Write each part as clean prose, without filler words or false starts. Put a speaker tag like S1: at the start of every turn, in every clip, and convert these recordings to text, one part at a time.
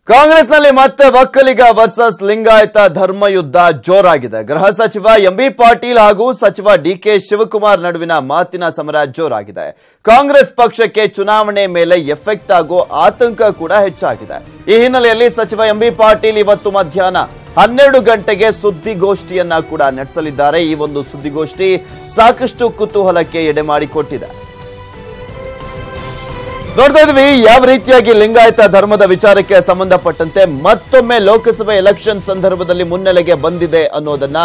S1: ಕಾಂಗ್ರೆಸ್ನಲ್ಲಿ ಮತ್ತೆ ಒಕ್ಕಲಿಗ ವರ್ಸಸ್ ಲಿಂಗಾಯತ ಧರ್ಮಯುದ್ಧ ಜೋರಾಗಿದೆ. ಗೃಹ ಸಚಿವ ಎಂಬಿ ಪಾಟೀಲ್ ಹಾಗೂ ಸಚಿವ ಡಿಕೆ ಶಿವಕುಮಾರ್ ನಡುವಿನ ಮಾತಿನ ಸಮರ ಜೋರಾಗಿದೆ. ಕಾಂಗ್ರೆಸ್ ಪಕ್ಷಕ್ಕೆ ಚುನಾವಣೆ ಮೇಲೆ ಎಫೆಕ್ಟ್ ಆಗೋ ಆತಂಕ ಕೂಡ ಹೆಚ್ಚಾಗಿದೆ. ಈ ಹಿನ್ನೆಲೆಯಲ್ಲಿ ಸಚಿವ ಎಂಬಿ ಪಾಟೀಲ್ ಇವತ್ತು ಮಧ್ಯಾಹ್ನ 12 ಗಂಟೆಗೆ ಸುದ್ದಿಗೋಷ್ಠಿಯನ್ನ ಕೂಡ ನಡೆಸಲಿದ್ದಾರೆ. ಈ ಒಂದು ಸುದ್ದಿಗೋಷ್ಠಿ ಸಾಕಷ್ಟು ಕುತೂಹಲಕ್ಕೆ ಎಡೆ ಮಾಡಿಕೊಟ್ಟಿದೆ. ನೋಡ್ತಾ ಇದ್ವಿ ಯಾವ ರೀತಿಯಾಗಿ ಲಿಂಗಾಯತ ಧರ್ಮದ ವಿಚಾರಕ್ಕೆ ಸಂಬಂಧಪಟ್ಟಂತೆ ಮತ್ತೊಮ್ಮೆ ಲೋಕಸಭೆ ಎಲೆಕ್ಷನ್ ಸಂದರ್ಭದಲ್ಲಿ ಮುನ್ನೆಲೆಗೆ ಬಂದಿದೆ ಅನ್ನೋದನ್ನ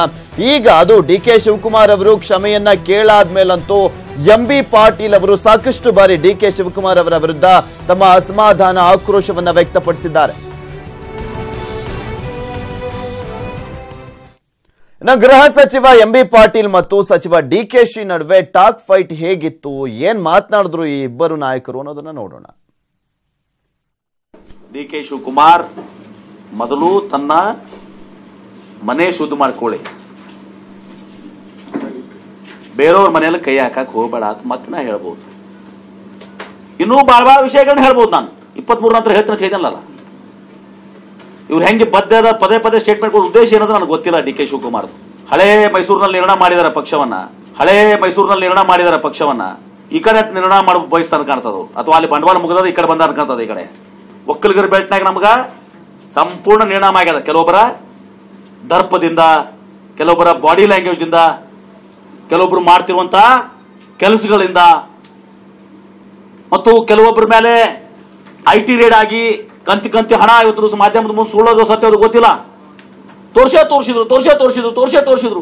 S1: ಈಗ ಅದು ಡಿಕೆ ಶಿವಕುಮಾರ್ ಅವರು ಕ್ಷಮೆಯನ್ನ ಕೇಳಾದ್ಮೇಲಂತೂ ಎಂಬಿ ಪಾಟೀಲ್ ಅವರು ಸಾಕಷ್ಟು ಬಾರಿ ಡಿಕೆ ಶಿವಕುಮಾರ್ ಅವರ ವಿರುದ್ಧ ತಮ್ಮ ಅಸಮಾಧಾನ ಆಕ್ರೋಶವನ್ನ ವ್ಯಕ್ತಪಡಿಸಿದ್ದಾರೆ. ಗೃಹ ಸಚಿವ ಎಂಬಿ ಪಾಟೀಲ್ ಮತ್ತು ಸಚಿವ ಡಿಕೆಶಿ ನಡುವೆ ಟಾಕ್ ಫೈಟ್ ಹೇಗಿತ್ತು, ಏನ್ ಮಾತನಾಡಿದ್ರು ಈ ಇಬ್ಬರು ನಾಯಕರು ಅನ್ನೋದನ್ನ ನೋಡೋಣ.
S2: ಡಿಕೆ ಶಿವಕುಮಾರ್ ಮೊದಲು ತನ್ನ ಮನೆ ಶುದ್ಧ ಮಾಡ್ಕೊಳ್ಳಿ, ಬೇರೆಯವ್ರ ಮನೆಯಲ್ಲಿ ಕೈ ಹಾಕಕ್ ಹೋಗಬೇಡ ಅಂತ ಮತ್ತೆ ನಾ ಹೇಳ್ಬೋದು. ಇನ್ನೂ ಬಾಳ ವಿಷಯಗಳನ್ನ ಹೇಳ್ಬೋದು. ನಾನು 23 ನಂತರ ಹೇಳ್ತೇನಲ್ಲ, ಇವ್ರು ಹೆಂಗೆ ಬದ್ಧದ ಪದೇ ಪದೇ ಸ್ಟೇಟ್ಮೆಂಟ್ ಕೊಡೋ ಉದ್ದೇಶ ಏನಂದ್ರೆ ನನಗೆ ಗೊತ್ತಿಲ್ಲ. ಡಿ ಕೆ ಶಿವಕುಮಾರ್ ಹಳೇ ಮೈಸೂರಿನಲ್ಲಿ ನಿರ್ಣಯ ಮಾಡಿದಾರೆ ಪಕ್ಷವನ್ನ ಈ ಕಡೆ ನಿರ್ಣಯ ಮಾಡಿ ಬಯಸ್ತಾನ ಕಾಣ್ತದ, ಅಥವಾ ಅಲ್ಲಿ ಬಂಡವಾಳ ಮುಗಿದ ಈ ಕಡೆ ಬಂದ ಕಾಣ್ತದ. ಈ ಕಡೆ ಒಕ್ಕಲಿಗರ ಬೆಲ್ಟ್ನಾಗ ನಮ್ಗ ಸಂಪೂರ್ಣ ನಿರ್ಣಯ ಆಗ್ಯದ. ಕೆಲವೊಬ್ಬರ ದರ್ಪದಿಂದ, ಕೆಲವೊಬ್ಬರ ಬಾಡಿ ಲ್ಯಾಂಗ್ವೇಜ್ ಇಂದ, ಕೆಲವೊಬ್ರು ಮಾಡ್ತಿರುವಂತ ಕೆಲಸಗಳಿಂದ ಮತ್ತು ಕೆಲವೊಬ್ಬರ ಮೇಲೆ ಐಟಿ ರೇಡ್ ಆಗಿ ಕಂತಿ ಹಣ ಇವತ್ತು ಮಾಧ್ಯಮದ ಮುಂದೆ ಸುಳ್ಳೋದು ಸತ್ಯೋದು ಗೊತ್ತಿಲ್ಲ. ತೋರ್ಸಿದ್ರು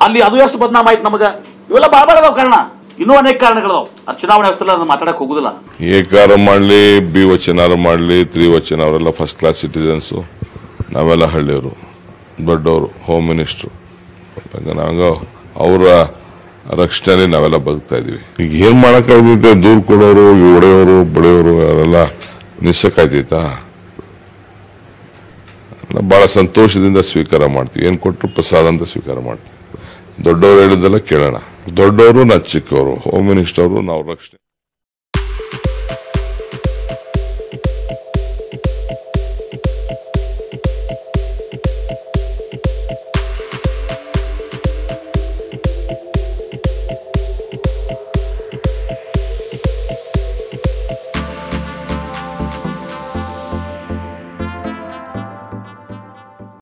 S2: ಅಲ್ಲಿ ಅದು ಎಷ್ಟು ಬದನಾಮ ಆಯ್ತು ನಮಗ. ಇವೆಲ್ಲ ಬಾಳ ಅದಾವ ಕಾರಣ, ಇನ್ನೂ ಅನೇಕ ಕಾರಣಗಳದಾವ. ಅದು ಚುನಾವಣೆ ವ್ಯವಸ್ಥೆ ಮಾತಾಡಕ್ ಹೋಗುದಿಲ್ಲ.
S3: ಏಕಾರ ಮಾಡ್ಲಿ, ಬಿ ವಚನಾರ ಮಾಡ್ಲಿ, ತ್ರಿವಚನ, ಅವರೆಲ್ಲ ಫಸ್ಟ್ ಕ್ಲಾಸ್ ಸಿಟಿಸನ್ಸ್. ನಾವೆಲ್ಲ ಹಳ್ಳಿಯವರು, ದೊಡ್ಡವರು, ಹೋಮ್ ಮಿನಿಸ್ಟ್ರು, ಅವರ ರಕ್ಷಣೆಯಲ್ಲಿ ನಾವೆಲ್ಲ ಬದುಕ್ತಾ ಇದೀವಿ. ಈಗ ಏನ್ ಮಾಡಕ್ಕಾಗ್ತೈತೆ? ದೂರ ಕೊಡೋರು, ಒಡೆಯೋರು, ಬಡಿಯೋರು ಅವರೆಲ್ಲ ನಿಸ್ಸಕ್ಕಾಯ್ತೈತಾ? ಬಹಳ ಸಂತೋಷದಿಂದ ಸ್ವೀಕಾರ ಮಾಡ್ತೀವಿ. ಏನ್ ಕೊಟ್ಟರು ಪ್ರಸಾದ ಅಂತ ಸ್ವೀಕಾರ ಮಾಡ್ತೀವಿ. ದೊಡ್ಡವರು ಹೇಳಿದ್ದೆಲ್ಲ ಕೇಳೋಣ. ದೊಡ್ಡವರು ನಾ ಚಿಕ್ಕವರು, ಹೋಮ್ ಮಿನಿಸ್ಟರ್ ಅವರು, ನಾವು ರಕ್ಷಣೆ